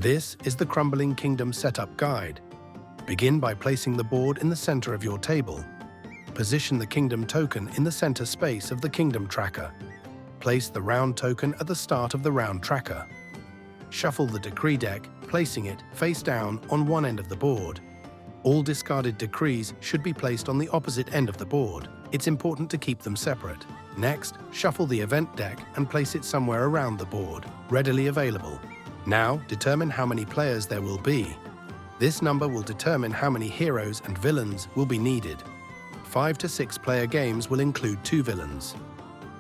This is the Crumbling Kingdom setup guide. Begin by placing the board in the center of your table. Position the kingdom token in the center space of the kingdom tracker. Place the round token at the start of the round tracker. Shuffle the decree deck, placing it face down on one end of the board. All discarded decrees should be placed on the opposite end of the board. It's important to keep them separate. Next, shuffle the event deck and place it somewhere around the board, readily available. Now, determine how many players there will be. This number will determine how many heroes and villains will be needed. 5 to 6 player games will include 2 villains,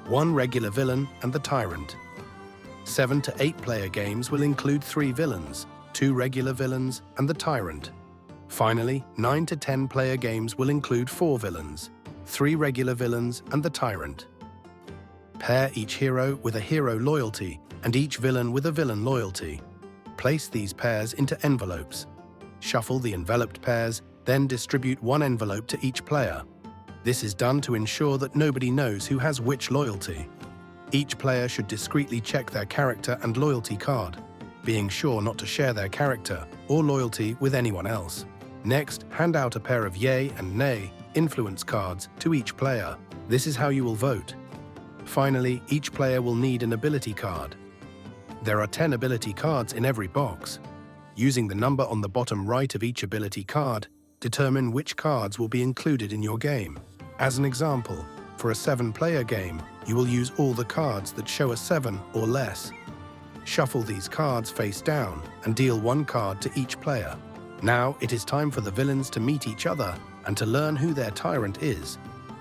1 regular villain and the tyrant. 7 to 8 player games will include 3 villains, 2 regular villains and the tyrant. Finally, 9 to 10 player games will include 4 villains, 3 regular villains and the tyrant. Pair each hero with a hero loyalty and each villain with a villain loyalty. Place these pairs into envelopes. Shuffle the enveloped pairs, then distribute 1 envelope to each player. This is done to ensure that nobody knows who has which loyalty. Each player should discreetly check their character and loyalty card, being sure not to share their character or loyalty with anyone else. Next, hand out a pair of yay and nay influence cards to each player. This is how you will vote. Finally, each player will need an ability card. There are 10 ability cards in every box. Using the number on the bottom right of each ability card, determine which cards will be included in your game. As an example, for a 7-player game, you will use all the cards that show a 7 or less. Shuffle these cards face down and deal 1 card to each player. Now it is time for the villains to meet each other and to learn who their tyrant is.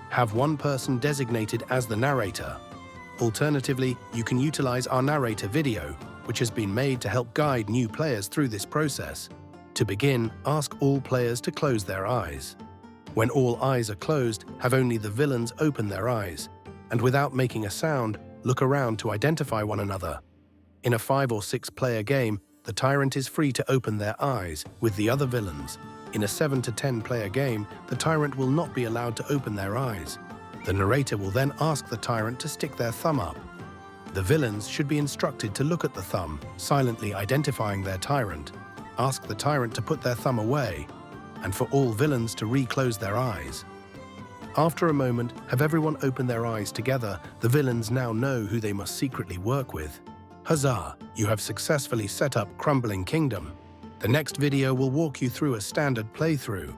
Have one person designated as the narrator. Alternatively, you can utilize our narrator video, which has been made to help guide new players through this process. To begin, ask all players to close their eyes. When all eyes are closed, have only the villains open their eyes, and without making a sound, look around to identify one another. In a 5 or 6 player game, the tyrant is free to open their eyes with the other villains. In a 7 to 10 player game, the tyrant will not be allowed to open their eyes. The narrator will then ask the tyrant to stick their thumb up. The villains should be instructed to look at the thumb, silently identifying their tyrant. Ask the tyrant to put their thumb away, and for all villains to re-close their eyes. After a moment, have everyone open their eyes together. The villains now know who they must secretly work with. Huzzah! You have successfully set up Crumbling Kingdom. The next video will walk you through a standard playthrough.